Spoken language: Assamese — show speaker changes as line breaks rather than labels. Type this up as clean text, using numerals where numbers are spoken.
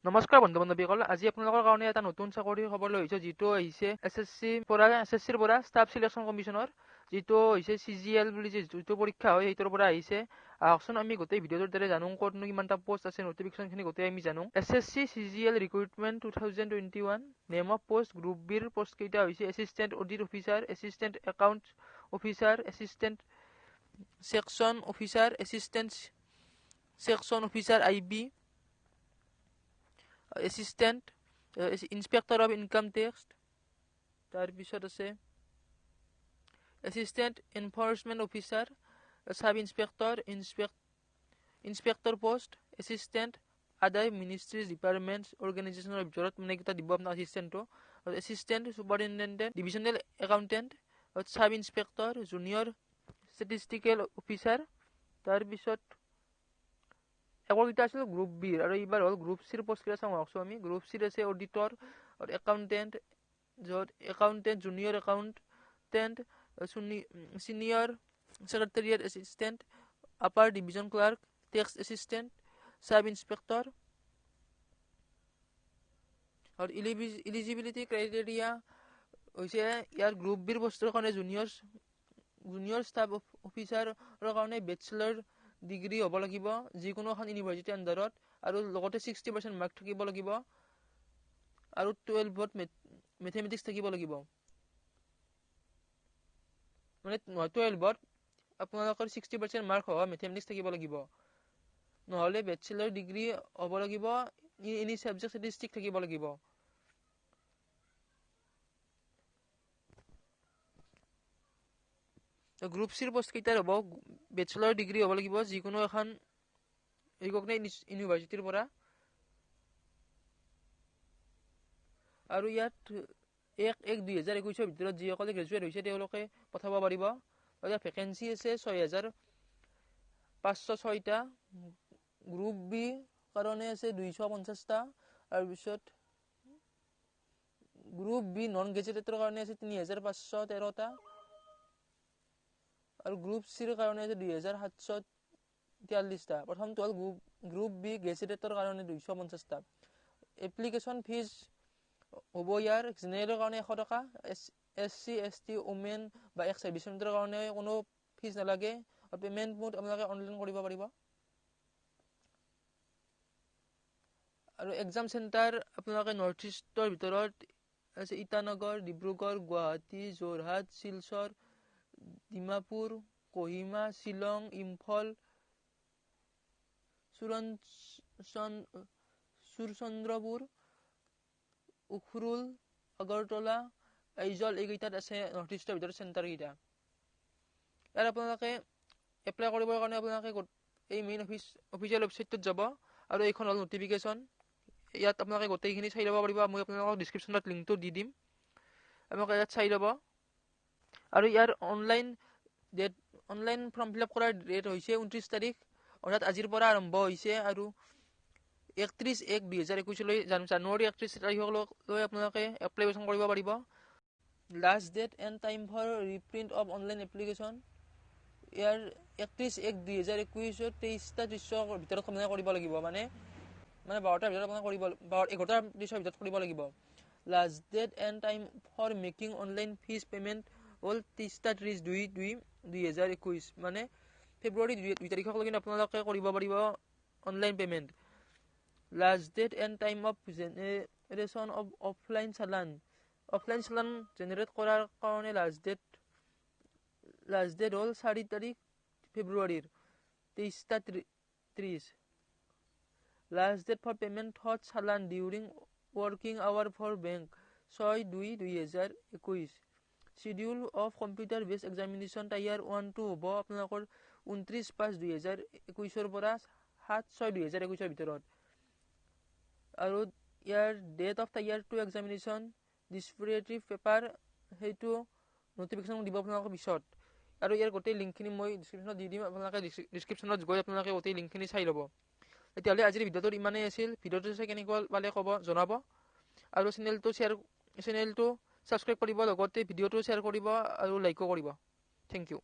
নমস্কাৰ বন্ধু বান্ধৱীসকল, আজি আপোনালোকৰ কাৰণে এটা নতুন চাকৰিৰ খবৰ লৈ আহিছোঁ, যিটো আহিছে SSCৰ পৰা ষ্টাফ চিলেকশ্যন কমিশ্যনৰ, যিটো হৈছে CGL বুলি যিটো পৰীক্ষা হয় সেইটোৰ পৰা আহিছে। আহকচোন আমি গোটেই ভিডিঅ'টোৰ দ্বাৰা জানো ক'তনো কিমানটা পোষ্ট আছে, নটিফিকেশ্যনখিনি গোটেই আমি জানো। SSC CGL recruitment 2021, name of post group বিৰ পোষ্ট কেইটা হৈছে assistant audit officer, assistant account officer, assistant section officer, assistant section officer IB, assistant inspector of income tax, তাৰপিছত আছে assistant enforcement officer, sub inspector, inspector post, assistant other ministries ডিপাৰ্টমেণ্টছ অৰ্গেনাইজেশ্যনৰ ভিতৰত মানে কেইটা দিব আপোনাৰ এছিষ্টেণ্টটো, আৰু এছিষ্টেণ্ট ছুপাৰিনটেণ্ডেণ্ট ডিভিজনেল একাউণ্টেণ্ট, চাব ইনস্পেক্টৰ, জুনিয়ৰ ষ্টেটিষ্টিকেল অফিচাৰ, তাৰপিছত কেইটা আছিল গ্ৰুপ বিৰ, আৰু এইবাৰ হ'ল গ্ৰুপ চিৰ পোষ্ট কেইটা চাওঁ আহকচোন আমি। গ্ৰুপ চিৰ আছে অডিটৰ, একাউণ্টেণ্ট, য'ত accountant, junior accountant, senior secretariat assistant, upper division clerk, tax assistant, sub inspector. আৰু ইলিজিবিলিটি ক্ৰাইটেৰিয়া হৈছে ইয়াৰ গ্ৰুপ বিৰ পোষ্টৰ কাৰণে জুনিয়ৰ ষ্টাফ অফিচাৰৰ কাৰণে বেচেলৰ ডিগ্ৰী হ'ব লাগিব যিকোনো এখন ইউনিভাৰ্চিটিৰ আণ্ডাৰত, আৰু লগতে 60% মাৰ্ক থাকিব লাগিব, আৰু 12ত মেথমেটিক্স থাকিব লাগিব। মানে 12ত আপোনালোকৰ 60% মাৰ্ক হোৱা মেথমেটিক্স থাকিব লাগিব, নহ'লে বেচেলৰ ডিগ্ৰী হ'ব লাগিব, এনি ছাবজেক্ট ষ্টেটিষ্টিক থাকিব লাগিব। গ্ৰুপ চিৰ পোষ্ট কেইটাৰ হ'ব বেচেলৰ ডিগ্ৰী হ'ব লাগিব যিকোনো এখন ৰিকগনাইজ ইউনিভাৰ্চিটিৰ পৰা, আৰু ইয়াত 1/1/2021 ভিতৰত যিসকলে গ্ৰেজুৱেট হৈছে তেওঁলোকে পঠাব পাৰিব। আৰু ইয়াত ভেকেঞ্চি আছে 6506টা, গ্ৰুপ বি কাৰণে আছে 250টা, তাৰপিছত গ্ৰুপ বি নন গ্ৰেজুৱেটৰ কাৰণে আছে 3513টা, আৰু গ্ৰুপ চিৰ কাৰণে আছে 2743টা। প্ৰথমটো হ'ল গ্ৰুপ বি গ্ৰেজুৱেটৰ কাৰণে 250টা। এপ্লিকেশ্যন ফিজ হ'ব ইয়াৰ জেনেৰেলৰ কাৰণে 100 টকা, SC ST ওমেন বা এক্স ছাৰ্ভিচমেণ্টৰ কাৰণে কোনো ফিজ নালাগে, আৰু পে'মেণ্ট মোড আপোনালোকে অনলাইন কৰিব পাৰিব। আৰু এক্সাম চেণ্টাৰ আপোনালোকে নৰ্থ ইষ্টৰ ভিতৰত আছে ইটানগৰ, ডিব্ৰুগড়, গুৱাহাটী, যোৰহাট, শিলচৰ, ডিমাপুৰ, কহিমা, শ্বিলং, ইম্ফল, সুৰচন্দ্ৰপুৰ, উখৰুল, আগৰতলা, আইজল, এইকেইটাত আছে নৰ্থ ইষ্টৰ ভিতৰত চেণ্টাৰ কেইটা। ইয়াত আপোনালোকে এপ্লাই কৰিবৰ কাৰণে আপোনালোকে এই মেইন অফিচিয়েল ৱেবছাইটটোত যাব, আৰু এইখন হ'ল নটিফিকেশ্যন। ইয়াত আপোনালোকে গোটেইখিনি চাই ল'ব পাৰিব, মই আপোনালোকক ডিছক্ৰিপশ্যনত লিংকটো দি দিম, আপোনালোকে ইয়াত চাই ল'ব। আৰু ইয়াৰ অনলাইন ফৰ্ম ফিল আপ কৰাৰ ডেট হৈছে 29 তাৰিখ, অৰ্থাৎ আজিৰ পৰা আৰম্ভ হৈছে, আৰু 31/1/2021 জানুৱাৰী 31 তাৰিখলৈ আপোনালোকে এপ্লিকেশ্যন কৰিব পাৰিব। Last date and time for reprint of online application ইয়াৰ 31/1/2021 23:30 ভিতৰত আপোনালোকে কৰিব লাগিব, মানে 12টাৰ ভিতৰত আপোনালোকে 11:30 ভিতৰত কৰিব লাগিব। Last date and time for making online fees payment হ'ল 30/3/2021, মানে ফেব্ৰুৱাৰী 2 তাৰিখলৈকে আপোনালোকে কৰিব পাৰিব online payment. Last date and time of generation of offline challan generate কৰাৰ কাৰণে লাষ্ট ডেট হ'ল 4 তাৰিখ ফেব্ৰুৱাৰীৰ 23:30। Last date for payment hot challan during working hours for bank 6/2/2021। Schedule of computer based examination tier 1-2 হ'ব আপোনালোকৰ 29/5/2021 পৰা 7/6/2021 ভিতৰত, আৰু ইয়াৰ date of tier 2 examination descriptive paper সেইটো নটিফিকেশ্যন দিব আপোনালোকৰ পিছত, আৰু ইয়াৰ গোটেই লিংকখিনি মই ডিছক্ৰিপশ্যনত দি দিম, আপোনালোকে ডিছক্ৰিপশ্যনত গৈ আপোনালোকে গোটেই লিংকখিনি চাই ল'ব। তেতিয়াহ'লে আজিৰ ভিডিঅ'টোত ইমানেই আছিল। ভিডিঅ'টো চাই কেনেকুৱা পালে জনাব, আৰু চেনেলটো ছাবস্ক্ৰাইব কৰিব, লগতে ভিডিঅ'টো শ্বেয়াৰ কৰিব আৰু লাইকো কৰিব। Thank U.